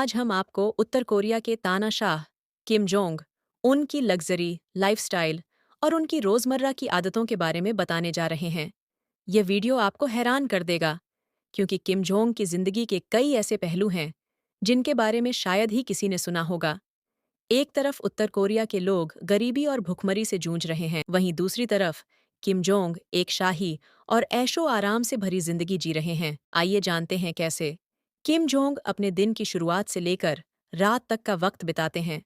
आज हम आपको उत्तर कोरिया के तानाशाह किम जोंग, उनकी लग्जरी लाइफस्टाइल और उनकी रोजमर्रा की आदतों के बारे में बताने जा रहे हैं। यह वीडियो आपको हैरान कर देगा, क्योंकि किम जोंग की जिंदगी के कई ऐसे पहलू हैं जिनके बारे में शायद ही किसी ने सुना होगा। एक तरफ उत्तर कोरिया के लोग गरीबी और भुखमरी से जूझ रहे हैं, वहीं दूसरी तरफ किम जोंग एक शाही और ऐशो आराम से भरी जिंदगी जी रहे हैं। आइए जानते हैं कैसे। किम जोंग अपने दिन की शुरुआत से लेकर रात तक का वक्त बिताते हैं।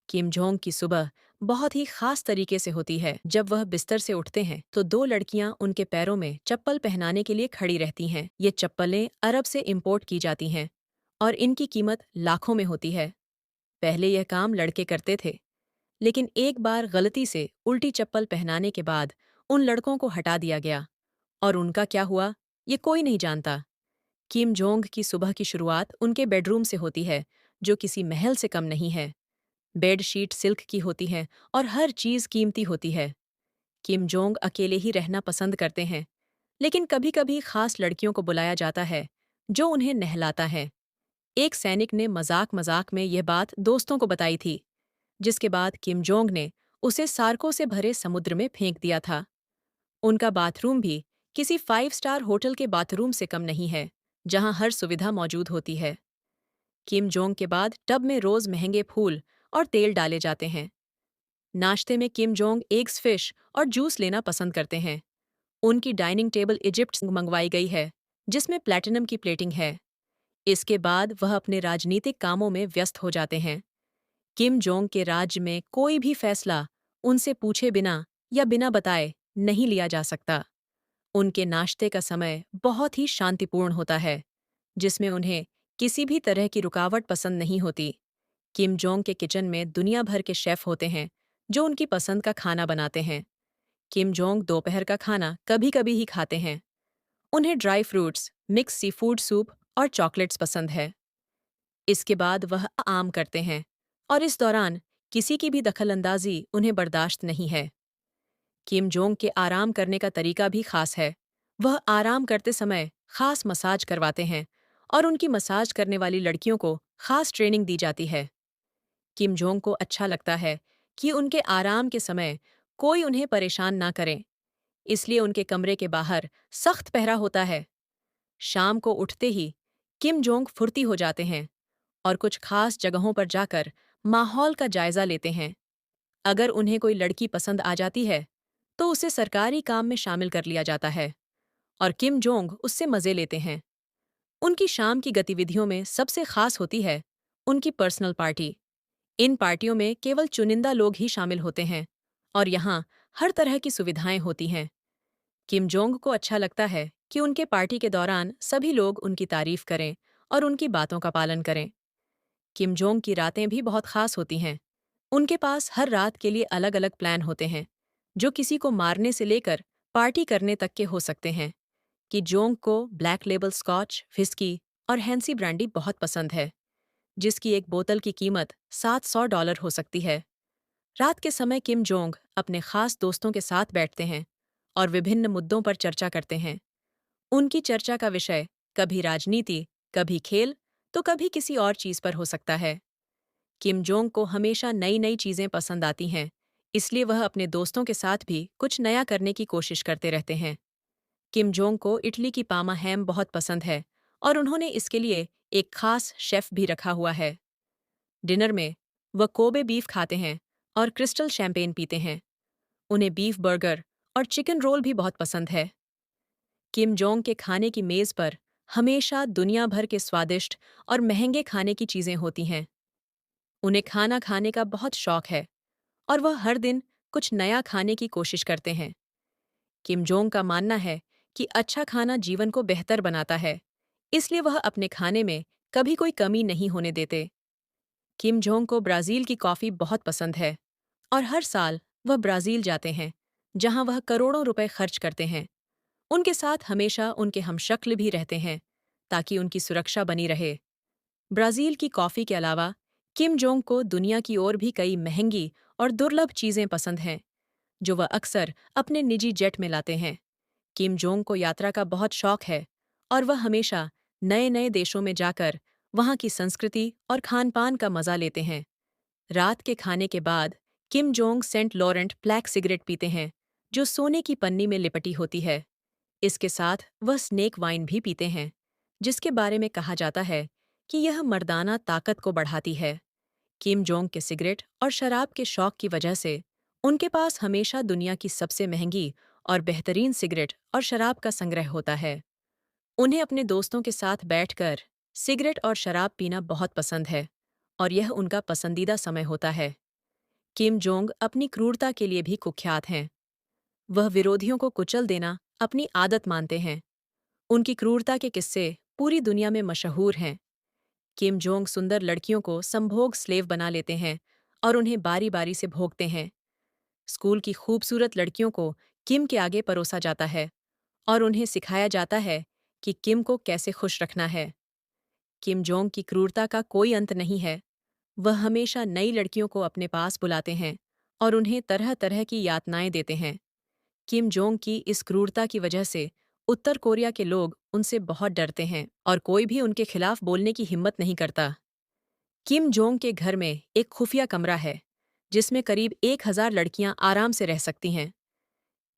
किम जोंग की सुबह बहुत ही खास तरीके से होती है। जब वह बिस्तर से उठते हैं तो दो लड़कियां उनके पैरों में चप्पल पहनाने के लिए खड़ी रहती हैं। ये चप्पलें अरब से इंपोर्ट की जाती हैं और इनकी कीमत लाखों में होती है। पहले यह काम लड़के करते थे, लेकिन एक बार गलती से उल्टी चप्पल पहनाने के बाद उन लड़कों को हटा दिया गया और उनका क्या हुआ, ये कोई नहीं जानता। किम जोंग की सुबह की शुरुआत उनके बेडरूम से होती है, जो किसी महल से कम नहीं है। बेड शीट सिल्क की होती हैं और हर चीज कीमती होती है। किम जोंग अकेले ही रहना पसंद करते हैं, लेकिन कभी-कभी खास लड़कियों को बुलाया जाता है जो उन्हें नहलाता है। एक सैनिक ने मजाक-मजाक में यह बात दोस्तों को बताई थी, जिसके बाद किम जोंग ने उसे सार्कों से भरे समुद्र में फेंक दिया था। उनका बाथरूम भी किसी 5 स्टार होटल के बाथरूम से कम नहीं है, जहां हर सुविधा मौजूद होती है। किम जोंग के बाद टब में रोज महंगे फूल और तेल डाले जाते हैं। नाश्ते में किम जोंग एग्स फिश और जूस लेना पसंद करते हैं। उनकी डाइनिंग टेबल इजिप्ट से मंगवाई गई है, जिसमें प्लैटिनम की प्लेटिंग है। इसके बाद वह अपने राजनीतिक कामों में व्यस्त हो जाते हैं। किम जोंग के राज्य में कोई भी फैसला उनसे पूछे बिना या बिना बताए नहीं लिया जा सकता। उनके नाश्ते का समय बहुत ही शांतिपूर्ण होता है, जिसमें उन्हें किसी भी तरह की रुकावट पसंद नहीं होती। किम जोंग के किचन में दुनिया भर के शेफ होते हैं जो उनकी पसंद का खाना बनाते हैं। किम जोंग दोपहर का खाना कभी-कभी ही खाते हैं। उन्हें dry fruits, mix sea food soup और चॉकलेट्स पसंद है। इसके बाद वह आराम करते हैं और इस दौरान किसी की भी दखलंदाजी उन्हें बर्दाश्त नहीं है। किम जोंग के आराम करने का तरीका भी खास है। वह आराम करते समय खास मसाज करवाते हैं और उनकी मसाज करने वाली लड़कियों को खास ट्रेनिंग दी जाती है। किम जोंग को अच्छा लगता है कि उनके आराम के समय कोई उन्हें परेशान ना करे, इसलिए उनके कमरे के बाहर सख्त पहरा होता है। शाम को उठते ही किम जोंग फुर्ती हो जाते हैं और कुछ खास जगहों पर जाकर माहौल का जायजा लेते हैं। अगर उन्हें कोई लड़की पसंद आ जाती है, तो उसे सरकारी काम में शामिल कर लिया जाता है और किम जोंग उससे मजे लेते हैं। उनकी शाम की गतिविधियों में सबसे खास होती है उनकी पर्सनल पार्टी। इन पार्टियों में केवल चुनिंदा लोग ही शामिल होते हैं और यहाँ हर तरह की सुविधाएं होती हैं। किम जोंग को अच्छा लगता है कि उनके पार्टी के दौरान सभी लोग उनकी तारीफ करें और उनकी बातों का पालन करें। किम जोंग की रातें भी बहुत खास होती हैं। उनके पास हर रात के लिए अलग-अलग प्लान होते हैं, जो किसी को मारने से लेकर पार्टी करने तक के हो सकते हैं। कि जोंग को ब्लैक लेबल स्कॉच, व्हिस्की और हैंसी ब्रांडी बहुत पसंद है, जिसकी एक बोतल की कीमत $700 हो सकती है। रात के समय किम जोंग अपने खास दोस्तों के साथ बैठते हैं और विभिन्न मुद्दों पर चर्चा करते हैं। उनकी चर्चा का विषय कभी राजनीति, कभी खेल, तो कभी किसी और चीज पर हो सकता है। किम जोंग को हमेशा नई-नई चीजें पसंद आती हैं, इसलिए वह अपने दोस्तों के साथ भी कुछ नया करने की कोशिश करते रहते हैं। किम जोंग को इटली की पामा हैम बहुत पसंद है और उन्होंने इसके लिए एक खास शेफ भी रखा हुआ है। डिनर में वह कोबे बीफ खाते हैं और क्रिस्टल शैंपेन पीते हैं। उन्हें बीफ बर्गर और चिकन रोल भी बहुत पसंद है। किम जोंग के खाने की मेज पर हमेशा दुनिया भर के स्वादिष्ट और महंगे खाने की चीजें होती हैं। उन्हें खाना खाने का बहुत शौक है और वह हर दिन कुछ नया खाने की कोशिश करते हैं। किम जोंग का मानना है कि अच्छा खाना जीवन को बेहतर बनाता है, इसलिए वह अपने खाने में कभी कोई कमी नहीं होने देते। किम जोंग को ब्राजील की कॉफी बहुत पसंद है और हर साल वह ब्राजील जाते हैं, जहां वह करोड़ों रुपए खर्च करते हैं। उनके साथ हमेशा उनके हमशक्ल भी रहते हैं, ताकि उनकी सुरक्षा बनी रहे। ब्राजील की कॉफी के अलावा किम जोंग को दुनिया की और भी कई महंगी और दुर्लभ चीजें पसंद हैं, जो वह अक्सर अपने निजी जेट में लाते हैं। किम जोंग को यात्रा का बहुत शौक है और वह हमेशा नए-नए देशों में जाकर वहाँ की संस्कृति और खान-पान का मज़ा लेते हैं। रात के खाने के बाद Kim Jong Saint Laurent black cigarette पीते हैं, जो सोने की पन्नी में लिपटी होती है। इसके साथ वह स्नेक वाइन भी पीते हैं, जिसके बारे में कहा जाता है कि यह मर्दाना ताकत को बढ़ाती है। किम जोंग के सिगरेट और शराब के शौक की वजह से उनके पास हमेशा दुनिया की सबसे महंगी और बेहतरीन सिगरेट और शराब का संग्रह होता है। उन्हें अपने दोस्तों के साथ बैठकर सिगरेट और शराब पीना बहुत पसंद है और यह उनका पसंदीदा समय होता है। किम जोंग अपनी क्रूरता के लिए भी कुख्यात हैं। वह विरोधियों को कुचल देना अपनी आदत मानते हैं। उनकी क्रूरता के किस्से पूरी दुनिया में मशहूर हैं। किम जोंग सुंदर लड़कियों को संभोग स्लेव बना लेते हैं और उन्हें बारी बारी से भोगते हैं। स्कूल की खूबसूरत लड़कियों को किम के आगे परोसा जाता है और उन्हें सिखाया जाता है कि किम को कैसे खुश रखना है। किम जोंग की क्रूरता का कोई अंत नहीं है। वह हमेशा नई लड़कियों को अपने पास बुलाते हैं और उन्हें तरह तरह की यातनाएं देते हैं। किम जोंग की इस क्रूरता की वजह से उत्तर कोरिया के लोग उनसे बहुत डरते हैं और कोई भी उनके खिलाफ बोलने की हिम्मत नहीं करता। किम जोंग के घर में एक खुफिया कमरा है, जिसमें करीब 1,000 लड़कियां आराम से रह सकती हैं।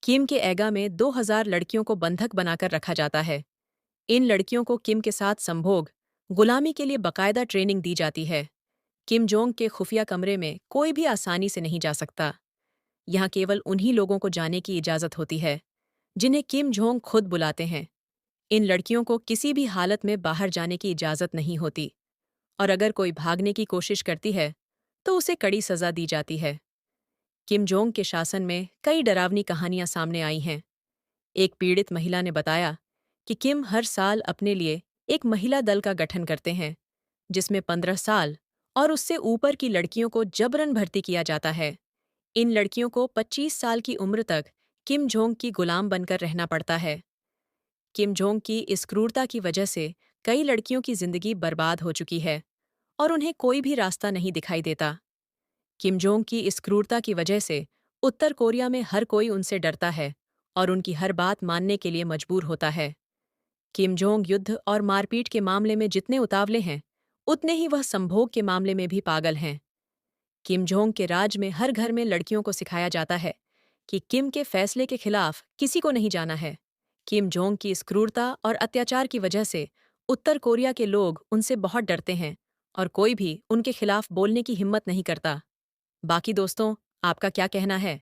किम के ऐगा में 2,000 लड़कियों को बंधक बनाकर रखा जाता है। इन लड़कियों को किम के साथ संभोग, गुलामी के लिए बकायदा ट्रेनिंग दी जाती है। किम जोंग के खुफिया कमरे में कोई भी आसानी से नहीं जा सकता। यहाँ केवल उन्हीं लोगों को जाने की इजाज़त होती है, जिन्हें किम जोंग खुद बुलाते हैं। इन लड़कियों को किसी भी हालत में बाहर जाने की इजाज़त नहीं होती और अगर कोई भागने की कोशिश करती है, तो उसे कड़ी सज़ा दी जाती है। किम जोंग के शासन में कई डरावनी कहानियां सामने आई हैं। एक पीड़ित महिला ने बताया कि किम हर साल अपने लिए एक महिला दल का गठन करते हैं, जिसमें 15 साल और उससे ऊपर की लड़कियों को जबरन भर्ती किया जाता है। इन लड़कियों को 25 साल की उम्र तक किम जोंग की गुलाम बनकर रहना पड़ता है। किम जोंग की इस क्रूरता की वजह से कई लड़कियों की जिंदगी बर्बाद हो चुकी है और उन्हें कोई भी रास्ता नहीं दिखाई देता। किम जोंग की इस क्रूरता की वजह से उत्तर कोरिया में हर कोई उनसे डरता है और उनकी हर बात मानने के लिए मजबूर होता है। किम जोंग युद्ध और मारपीट के मामले में जितने उतावले हैं, उतने ही वह संभोग के मामले में भी पागल हैं। किम जोंग के राज में हर घर में लड़कियों को सिखाया जाता है कि किम के फैसले के खिलाफ किसी को नहीं जाना है। किम जोंग की इस क्रूरता और अत्याचार की वजह से उत्तर कोरिया के लोग उनसे बहुत डरते हैं और कोई भी उनके खिलाफ बोलने की हिम्मत नहीं करता। बाकी दोस्तों, आपका क्या कहना है?